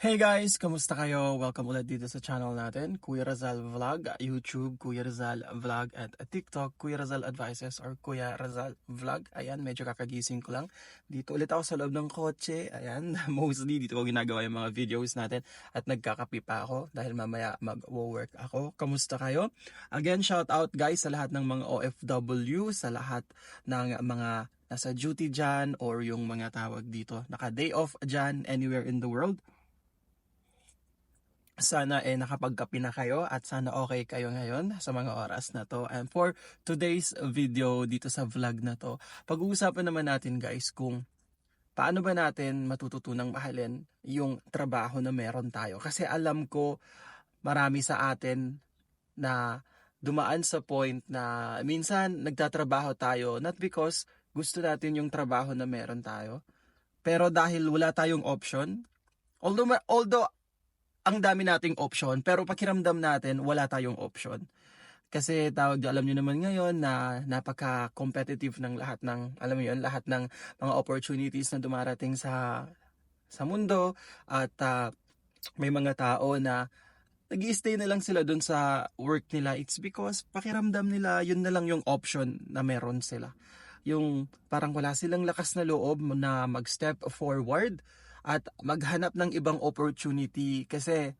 Hey guys! Kamusta kayo? Welcome ulit dito sa channel natin, Kuya Rizal Vlog, YouTube, Kuya Rizal Vlog, at TikTok, Kuya Rizal Advices or Kuya Rizal Vlog. Ayan, medyo kakagising ko lang. Dito ulit ako sa loob ng kotse. Ayan, mostly dito ko ginagawa yung mga videos natin at nagkakape pa ako dahil mamaya mag-work ako. Kamusta kayo? Again, shout out guys sa lahat ng mga OFW, sa lahat ng mga nasa duty dyan or yung mga tawag dito, naka-day off dyan anywhere in the world. Sana nakapagkape na kayo at sana okay kayo ngayon sa mga oras na to. And for today's video dito sa vlog na to, pag-uusapan naman natin guys kung paano ba natin matututunang mahalin yung trabaho na meron tayo. Kasi alam ko marami sa atin na dumaan sa point na minsan nagtatrabaho tayo not because gusto natin yung trabaho na meron tayo, pero dahil wala tayong option. Although ang dami nating option, pero pakiramdam natin wala tayong option. Kasi alam niyo naman ngayon na napaka-competitive ng lahat ng, alam mo yun, lahat ng mga opportunities na dumarating sa mundo at may mga tao na nag-i-stay na lang sila dun sa work nila. It's because pakiramdam nila yun na lang yung option na meron sila. Yung parang wala silang lakas na loob na mag-step forward at maghanap ng ibang opportunity kasi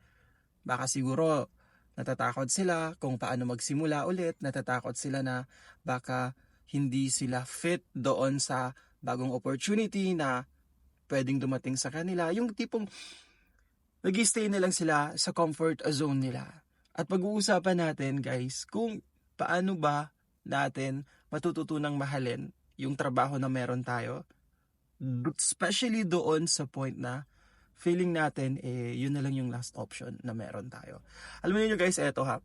baka siguro natatakot sila kung paano magsimula ulit, natatakot sila na baka hindi sila fit doon sa bagong opportunity na pwedeng dumating sa kanila. Yung tipong nag-stay na lang sila sa comfort zone nila. At pag-uusapan natin guys kung paano ba natin matututunang mahalin yung trabaho na meron tayo. Especially doon sa point na feeling natin yun na lang yung last option na meron tayo. Alam niyo guys, eto ha.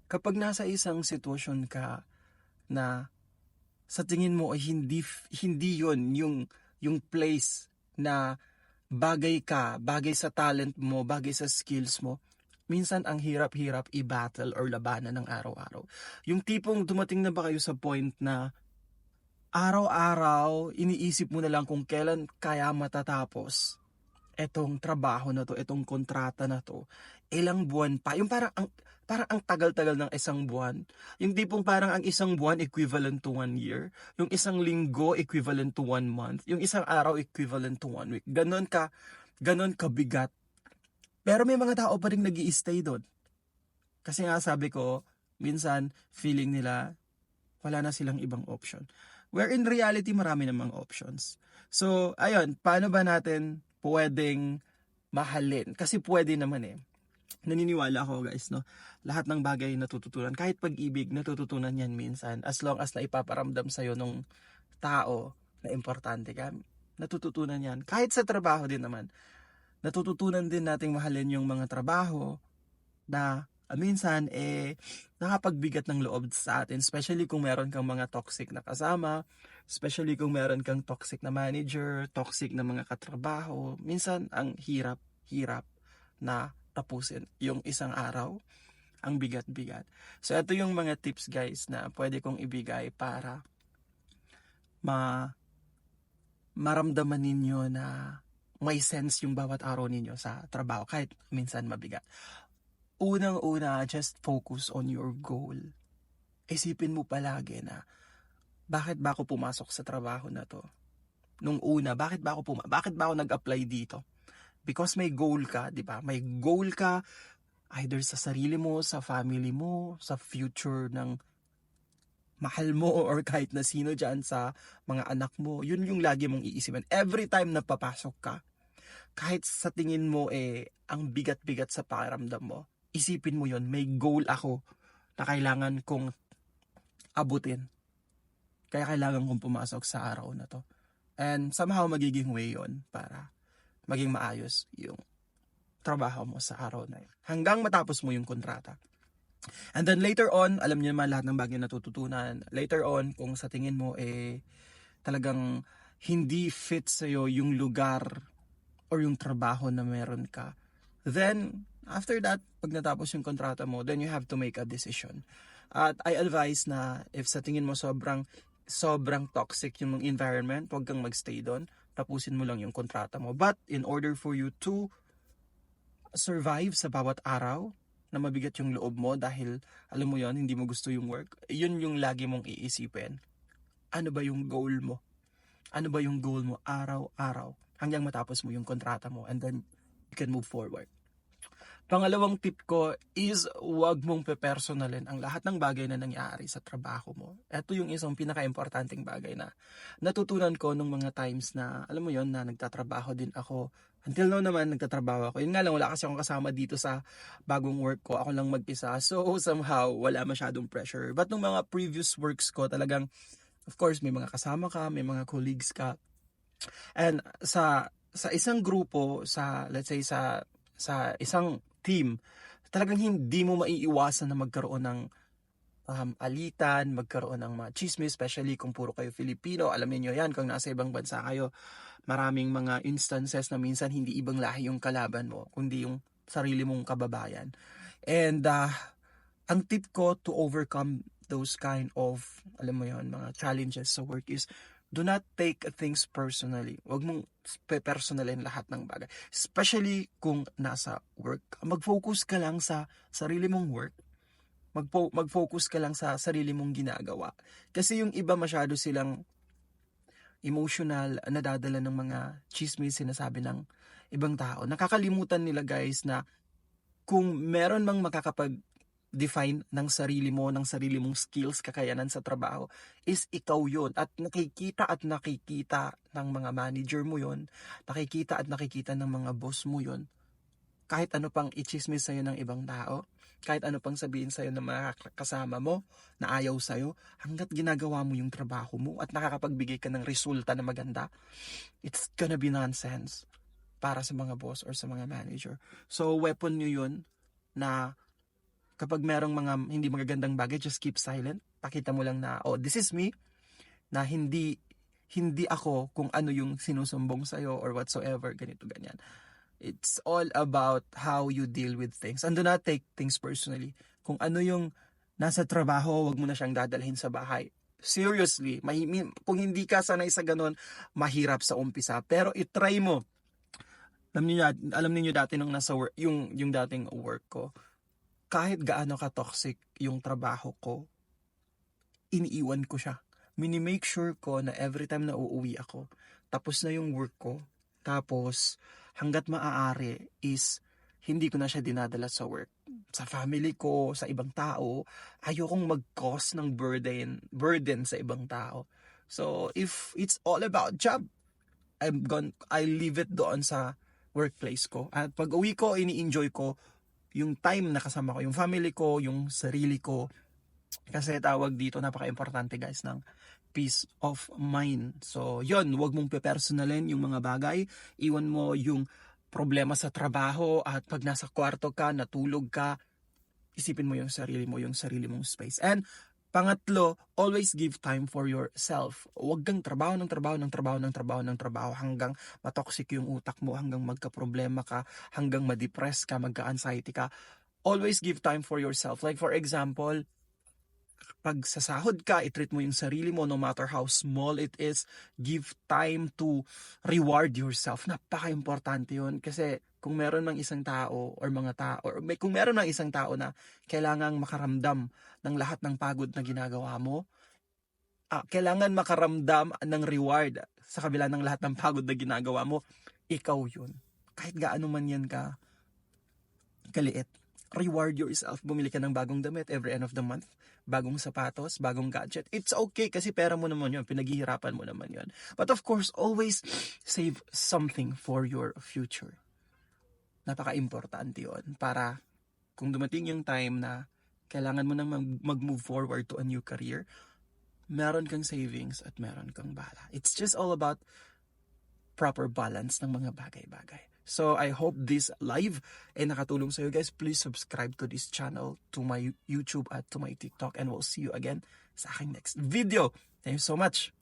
Kapag nasa isang sitwasyon ka na sa tingin mo ay hindi yun yung place na bagay sa talent mo, bagay sa skills mo, minsan ang hirap-hirap i-battle or labanan ng araw-araw. Yung tipong dumating na ba kayo sa point na araw-araw, iniisip mo na lang kung kailan kaya matatapos etong trabaho na to, etong kontrata na to. Ilang buwan pa. Yung parang ang tagal-tagal ng isang buwan. Yung tipong parang ang isang buwan equivalent to 1 year. Yung isang linggo equivalent to 1 month. Yung isang araw equivalent to 1 week. Ganon kabigat. Pero may mga tao pa rin nag-i-stay doon. Kasi nga sabi ko, minsan feeling nila wala na silang ibang option. Where in reality, marami namang options. So, ayun, paano ba natin pwedeng mahalin? Kasi pwede naman Naniniwala ako guys, no? Lahat ng bagay natututunan, kahit pag-ibig, natututunan yan minsan. As long as na ipaparamdam sa'yo nung tao na importante ka, natututunan yan. Kahit sa trabaho din naman, natututunan din nating mahalin yung mga trabaho na minsan nakapagbigat ng loob sa atin, especially kung meron kang mga toxic na kasama, especially kung meron kang toxic na manager, toxic na mga katrabaho. Minsan ang hirap na tapusin yung isang araw, ang bigat-bigat. So ito yung mga tips guys na pwede kong ibigay para maramdaman ninyo na may sense yung bawat araw ninyo sa trabaho kahit minsan mabigat. Unang-una, just focus on your goal. Isipin mo palagi na, bakit ba ako pumasok sa trabaho na to? Nung una, bakit ba ako nag-apply dito? Because may goal ka, di ba? May goal ka either sa sarili mo, sa family mo, sa future ng mahal mo or kahit na sino dyan sa mga anak mo. Yun yung lagi mong iisipin. Every time na papasok ka, kahit sa tingin mo ang bigat-bigat sa pakiramdam mo, isipin mo yon, may goal ako na kailangan kong abutin. Kaya kailangan kong pumasok sa araw na to. And somehow magiging way yon para maging maayos yung trabaho mo sa araw na yun. Hanggang matapos mo yung kontrata. And then later on, alam niyo naman lahat ng bagay natututunan. Later on, kung sa tingin mo talagang hindi fit sa'yo yung lugar or yung trabaho na meron ka, then after that, pag natapos yung kontrata mo, then you have to make a decision. At I advise na if sa tingin mo sobrang toxic yung environment, huwag kang magstay doon. Tapusin mo lang yung kontrata mo. But in order for you to survive sa bawat araw na mabigat yung loob mo dahil alam mo yon hindi mo gusto yung work, yun yung lagi mong iisipin. Ano ba yung goal mo? Ano ba yung goal mo araw-araw hanggang matapos mo yung kontrata mo, and then you can move forward. Pangalawang tip ko is wag mong pepersonalin ang lahat ng bagay na nangyari sa trabaho mo. Ito yung isang pinaka-importanting bagay na natutunan ko nung mga times na, alam mo yon na nagtatrabaho din ako. Until now naman, nagtatrabaho ako. Yun nga lang, wala kasi akong kasama dito sa bagong work ko. Ako lang mag-isa. So, somehow, wala masyadong pressure. But nung mga previous works ko, talagang, of course, may mga kasama ka, may mga colleagues ka. And sa isang grupo, let's say, sa isang team, talagang hindi mo maiiwasan na magkaroon ng alitan, magkaroon ng mga chismis, especially kung puro kayo Filipino. Alam niyo yan, kung nasa ibang bansa kayo, maraming mga instances na minsan hindi ibang lahi yung kalaban mo, kundi yung sarili mong kababayan. And ang tip ko to overcome those kind of, alam mo yon, mga challenges sa work is, do not take things personally. Huwag mong personalin lahat ng bagay. Especially kung nasa work. Mag-focus ka lang sa sarili mong work. Mag-focus ka lang sa sarili mong ginagawa. Kasi yung iba masyado silang emotional, nadadala ng mga chismis, sinasabi ng ibang tao. Nakakalimutan nila guys na kung meron mang makakapag-define ng sarili mo, ng sarili mong skills, kakayanan sa trabaho, is ikaw yun. At nakikita ng mga manager mo yun, nakikita ng mga boss mo yun. Kahit ano pang i-chismis sa'yo ng ibang tao, kahit ano pang sabihin sa'yo ng mga kasama mo na ayaw sa'yo, hanggat ginagawa mo yung trabaho mo at nakakapagbigay ka ng resulta na maganda, it's gonna be nonsense para sa mga boss or sa mga manager. So, weapon nyo yun na kapag merong mga hindi magagandang bagay, just keep silent. Pakita mo lang na, oh, this is me, na hindi ako kung ano yung sinusumbong sa'yo or whatsoever, ganito, ganyan. It's all about how you deal with things. And do not take things personally. Kung ano yung nasa trabaho, wag mo na siyang dadalhin sa bahay. Seriously, kung hindi ka sanay sa ganun, mahirap sa umpisa. Pero itry mo. Alam niyo dati nung nasa work, yung dating work ko, kahit gaano ka-toxic yung trabaho ko, iniiwan ko siya. Mini-make sure ko na every time na uuwi ako, tapos na yung work ko, tapos hanggat maaari is hindi ko na siya dinadala sa work. Sa family ko, sa ibang tao, ayokong mag-cause ng burden sa ibang tao. So, if it's all about job, I leave it doon sa workplace ko. At pag uwi ko, ini-enjoy ko yung time na kasama ko, yung family ko, yung sarili ko. Kasi tawag dito, napaka-importante guys ng peace of mind. So, yun, wag mong pe-personalin yung mga bagay. Iwan mo yung problema sa trabaho at pag nasa kwarto ka, natulog ka, isipin mo yung sarili mong space. And pangatlo, always give time for yourself. Huwag kang trabaho hanggang matoxic yung utak mo, hanggang magka-problema ka, hanggang ma-depress ka, magka-anxiety ka. Always give time for yourself. Like for example, pag sasahod ka, i-treat mo yung sarili mo no matter how small it is. Give time to reward yourself. Napaka-importante yun. Kasi kung meron ng isang tao or mga tao, kung meron ng isang tao na kailangang makaramdam ng lahat ng pagod na ginagawa mo, kailangan makaramdam ng reward sa kabila ng lahat ng pagod na ginagawa mo, ikaw yun. Kahit gaano man yan ka kaliit. Reward yourself. Bumili ka ng bagong damit every end of the month. Bagong sapatos, bagong gadget. It's okay kasi pera mo naman yun. Pinaghihirapan mo naman yun. But of course, always save something for your future. Napaka-importante yun. Para kung dumating yung time na kailangan mo nang mag-move forward to a new career, meron kang savings at meron kang bala. It's just all about proper balance ng mga bagay-bagay. So, I hope this live ay nakatulong sa iyo guys. Please subscribe to this channel, to my YouTube at to my TikTok, and we'll see you again sa aking next video. Thank you so much.